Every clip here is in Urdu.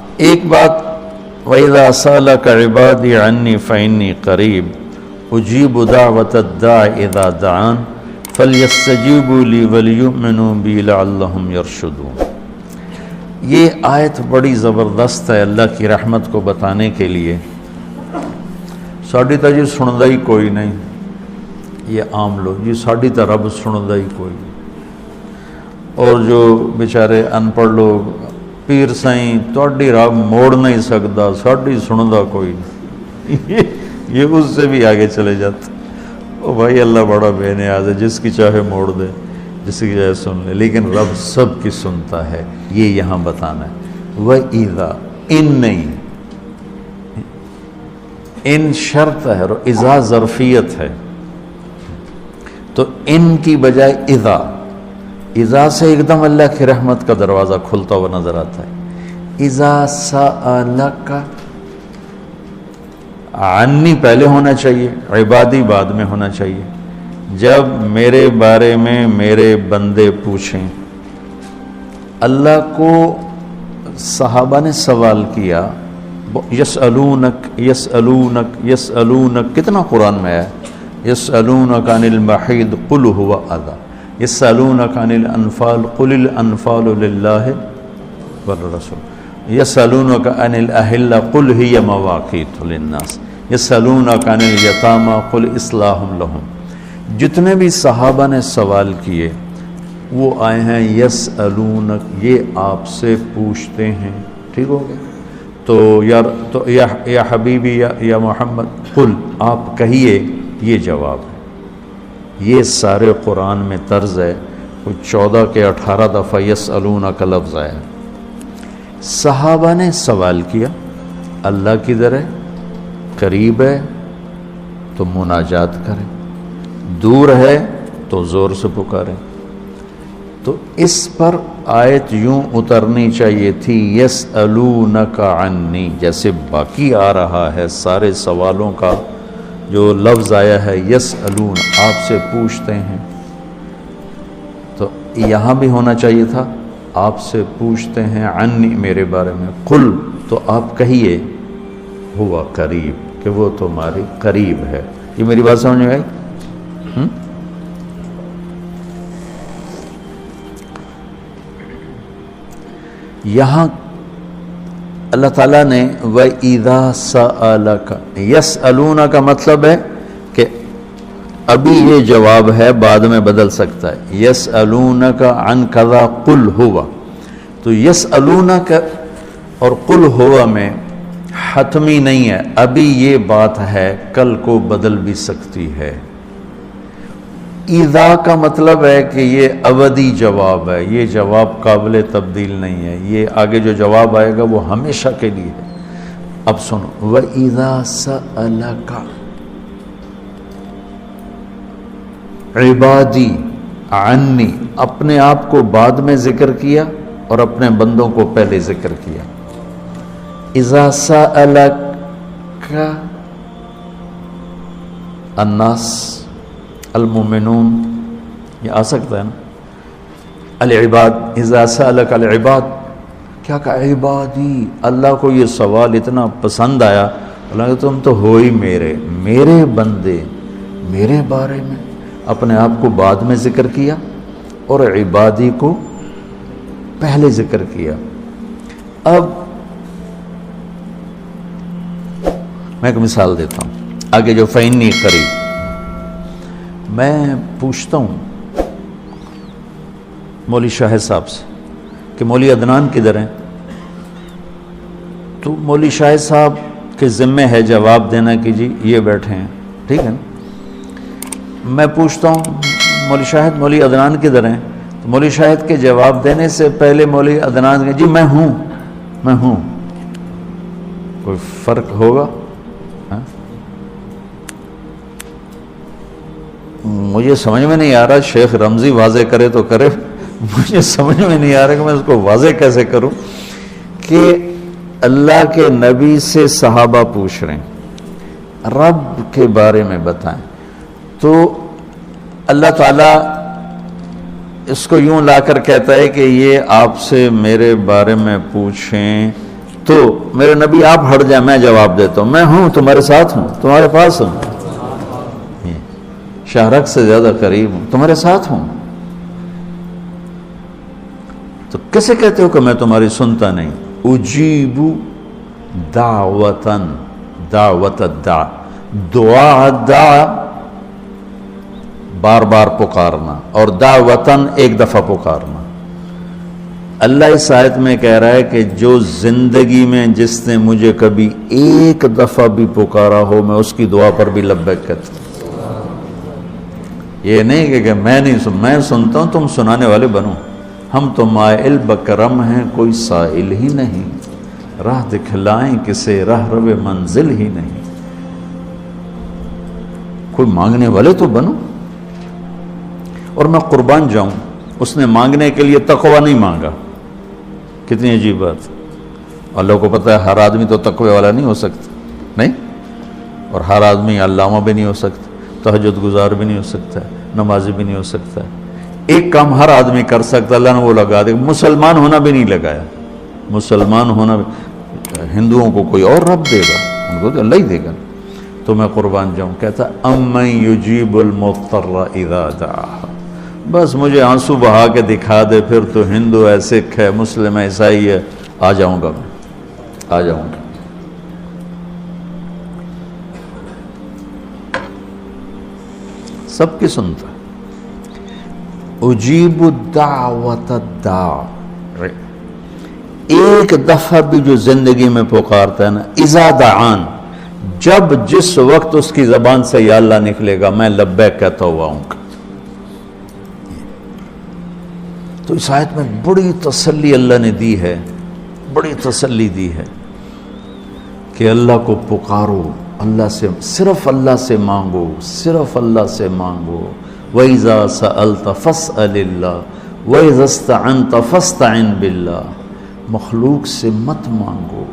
ایک بات، وَإِذَا سَأَلَكَ عِبَادِي عَنِّي فَإِنِّي قَرِيبٌ أُجِيبُ دَعْوَةَ الدَّاعِ إِذَا دَعَانِ فَلْيَسْتَجِيبُوا لِي وَلْيُؤْمِنُوا بِي لَعَلَّهُمْ يَرْشُدُونَ۔ یہ آیت بڑی زبردست ہے اللہ کی رحمت کو بتانے کے لیے۔ ساڈی تا جی سندا ہی کوئی نہیں، یہ عام لوگ جی ساڈی تا رب سندا ہی کوئی نہیں، اور جو بیچارے ان پڑھ لوگ پیر سائیں تہاڈی رب موڑ نہیں سکتا، ساڈی سندا کوئی نہیں، یہ اس سے بھی آگے چلے جاتے۔ او بھائی اللہ بڑا بے نیاز ہے، جس کی چاہے موڑ دے، جس کی چاہے سن لے، لیکن رب سب کی سنتا ہے، یہ یہاں بتانا ہے۔ وَإِذَا، ان نہیں، ان شرط ہے اور اذا ظرفیت ہے، تو ان کی بجائے اذا سے ایک دم اللہ کی رحمت کا دروازہ کھلتا ہوا نظر آتا ہے۔ اذا سألک، عنی پہلے ہونا چاہیے، عبادی بعد میں ہونا چاہیے۔ جب میرے بارے میں میرے بندے پوچھیں، اللہ کو صحابہ نے سوال کیا، یسألونک یسألونک یسألونک، کتنا قرآن میں ہے، یسألونک عن المحیض قل هو اذی، یسألونک عن الانفال قل الانفال للہ والرسول، یسألونک عن الاہلہ قل ہی مواقیت للناس، یسألونک عن الیتامى قل اصلاح لہم۔ جتنے بھی صحابہ نے سوال کیے وہ آئے ہیں یسألونک، یہ آپ سے پوچھتے ہیں، ٹھیک ہو گیا؟ تو یا حبیبی یا محمد قل، آپ کہیے، یہ جواب ہے۔ یہ سارے قرآن میں طرز ہے، کوئی 14 کے 18 دفعہ یسألونک کا لفظ آیا۔ صحابہ نے سوال کیا، اللہ کدھر ہے، قریب ہے تو مناجات کریں، دور ہے تو زور سے پکاریں۔ تو اس پر آیت یوں اترنی چاہیے تھی، یسألونک عنی، جیسے باقی آ رہا ہے سارے سوالوں کا جو لفظ آیا ہے یسألون، آپ سے پوچھتے ہیں، تو یہاں بھی ہونا چاہیے تھا آپ سے پوچھتے ہیں، عنی میرے بارے میں، قل تو آپ کہیے، ہوا قریب کہ وہ تمہاری قریب ہے۔ یہ میری بات سمجھ میں آئی؟ یہاں اللہ تعالیٰ نے وَإِذَا سَأَلَكَ، یسألون کا مطلب ہے کہ ابھی یہ جواب ہے، بعد میں بدل سکتا ہے۔ یسألونک عن کذا قل ہوا، تو یسألونک اور قل ہوا میں حتمی نہیں ہے، ابھی یہ بات ہے، کل کو بدل بھی سکتی ہے۔ اذا کا مطلب ہے کہ یہ ابدی جواب ہے، یہ جواب قابل تبدیل نہیں ہے، یہ آگے جو جواب آئے گا وہ ہمیشہ کے لیے ہے۔ اب سنو، وَإِذَا سَأَلَكَ عبادی عنی، اپنے آپ کو بعد میں ذکر کیا اور اپنے بندوں کو پہلے ذکر کیا۔ اذا سألک الناس المؤمنون، یہ آ سکتا ہے نا، العباد، اذا سألک العباد، کیا کہا، عبادی، اللہ کو یہ سوال اتنا پسند آیا، اللہ کہ تم تو ہو ہی میرے بندے، میرے بارے میں اپنے آپ کو بعد میں ذکر کیا اور عبادی کو پہلے ذکر کیا۔ اب میں ایک مثال دیتا ہوں، آگے جو فإنی قریب، میں پوچھتا ہوں مولوی شاہد صاحب سے کہ مولوی عدنان کدھر ہیں، تو مولوی شاہد صاحب کے ذمہ ہے جواب دینا کہ جی یہ بیٹھے ہیں، ٹھیک ہے نا؟ میں پوچھتا ہوں مولوی شاہد، مولوی عدنان کدھر ہیں، تو مولوی شاہد کے جواب دینے سے پہلے مولوی عدنان کہ جی میں ہوں، کوئی فرق ہوگا؟ مجھے سمجھ میں نہیں آ رہا، شیخ رمزی واضح کرے تو کرے، مجھے سمجھ میں نہیں آ رہا کہ میں اس کو واضح کیسے کروں کہ اللہ کے نبی سے صحابہ پوچھ رہے ہیں، رب کے بارے میں بتائیں، تو اللہ تعالیٰ اس کو یوں لا کر کہتا ہے کہ یہ آپ سے میرے بارے میں پوچھیں تو میرے نبی آپ ہٹ جائیں میں جواب دیتا ہوں، میں ہوں تمہارے ساتھ ہوں، تمہارے پاس ہوں، شہرک سے زیادہ قریب ہوں، تمہارے ساتھ ہوں. تو کیسے کہتے ہو کہ میں تمہاری سنتا نہیں؟ اجیب دعوتاً، دعوت الدع، دعا دعا بار بار پکارنا، اور دعوتاً ایک دفعہ پکارنا. اللہ اس آیت میں کہہ رہا ہے کہ جو زندگی میں جس نے مجھے کبھی ایک دفعہ بھی پکارا ہو میں اس کی دعا پر بھی لبیک کہتا ہوں. یہ نہیں کہ میں نہیں میں سنتا ہوں، تم سنانے والے بنو. ہم تو مائل بکرم ہیں، کوئی سائل ہی نہیں، راہ دکھلائیں کسے راہ رو منزل ہی نہیں. کوئی مانگنے والے تو بنو. اور میں قربان جاؤں، اس نے مانگنے کے لیے تقوی نہیں مانگا. کتنی عجیب بات. اللہ کو پتہ ہے ہر آدمی تو تقوی والا نہیں ہو سکتا، نہیں، اور ہر آدمی علامہ بھی نہیں ہو سکتا، تہجد گزار بھی نہیں ہو سکتا، نمازی بھی نہیں ہو سکتا. ایک کام ہر آدمی کر سکتا، اللہ نے وہ لگا دے. مسلمان ہونا بھی نہیں لگایا. مسلمان ہونا بھی، ہندوؤں کو کوئی اور رب دے گا، ان کو تو اللہ ہی دے گا. تو میں قربان جاؤں، کہتا امن یجیب المضطر اذا دعاہ. بس مجھے آنسو بہا کے دکھا دے، پھر تو ہندو ہے، سکھ ہے، مسلم ہے، عیسائی ہے، آ جاؤں گا، میں آ جاؤں گا. سب کی سنتا. اجیب دعوت الداع، ایک دفعہ بھی جو زندگی میں پکارتا ہے نا، اذا دعان، جب جس وقت اس کی زبان سے یا اللہ نکلے گا میں لبیک کہتا ہوا ہوں. تو اس آیت میں بڑی تسلی اللہ نے دی ہے، بڑی تسلی دی ہے کہ اللہ کو پکارو، اللہ سے، صرف اللہ سے مانگو، صرف اللہ سے مانگو. وَإِذَا سَأَلْتَ فَاسْأَلِ اللَّهِ وَإِذَا اسْتَعَنْتَ فَاسْتَعِنْ بِاللَّهِ. مخلوق سے مت مانگو،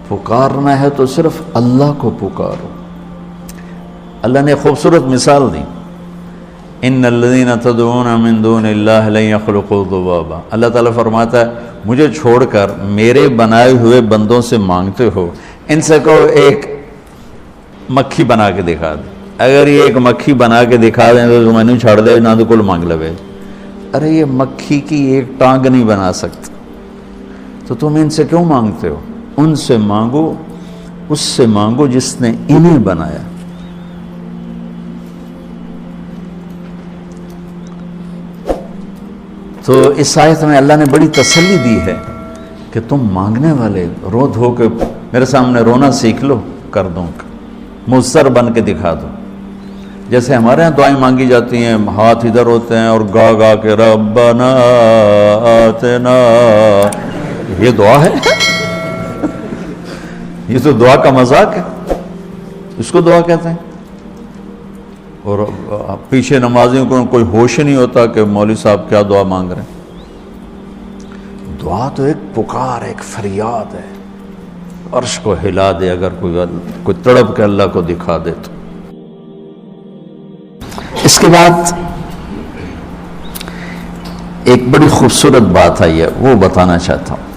پکارنا ہے تو صرف اللہ کو پکارو. اللہ نے خوبصورت مثال دی، ان الذین تدعون من دون اللہ لن یخلقوا ذبابا. اللہ تعالیٰ فرماتا ہے مجھے چھوڑ کر میرے بنائے ہوئے بندوں سے مانگتے ہو، ان سے کہو ایک مکھی بنا کے دکھا دے. اگر یہ ایک مکھی بنا کے دکھا دیں تو میں نے چھاڑ دے نہ تو کل مانگ لوے. ارے یہ مکھی کی ایک ٹانگ نہیں بنا سکتا، تو تم ان سے کیوں مانگتے ہو؟ ان سے مانگو، اس سے مانگو جس نے انہیں بنایا. تو اس آیت میں اللہ نے بڑی تسلی دی ہے کہ تم مانگنے والے رو دھو کے میرے سامنے رونا سیکھ لو، کر دوں، مضطر بن کے دکھا دو. جیسے ہمارے ہاں دعائیں مانگی جاتی ہیں، ہاتھ ادھر ہوتے ہیں اور گا گا کے ربنا آتنا، یہ دعا ہے؟ یہ تو دعا کا مذاق ہے، اس کو دعا کہتے ہیں. اور پیچھے نمازیوں کو کوئی ہوش نہیں ہوتا کہ مولوی صاحب کیا دعا مانگ رہے ہیں. دعا تو ایک پکار، ایک فریاد ہے، عرش کو ہلا دے. اگر کوئی تڑپ کے اللہ کو دکھا دے تو. اس کے بعد ایک بڑی خوبصورت بات آئی ہے، وہ بتانا چاہتا ہوں.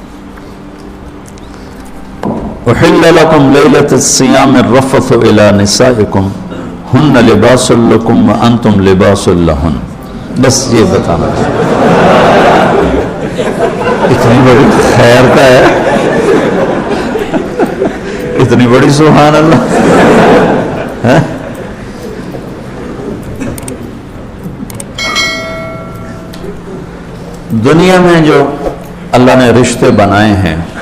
احل لکم لیلۃ الصیام الرفث الی نسائکم ہن لباس لکم وانتم لباس لہن. بس یہ بتانا چاہتا. اتنی بڑی خیر کا ہے، اتنی بڑی سبحان اللہ. دنیا میں جو اللہ نے رشتے بنائے ہیں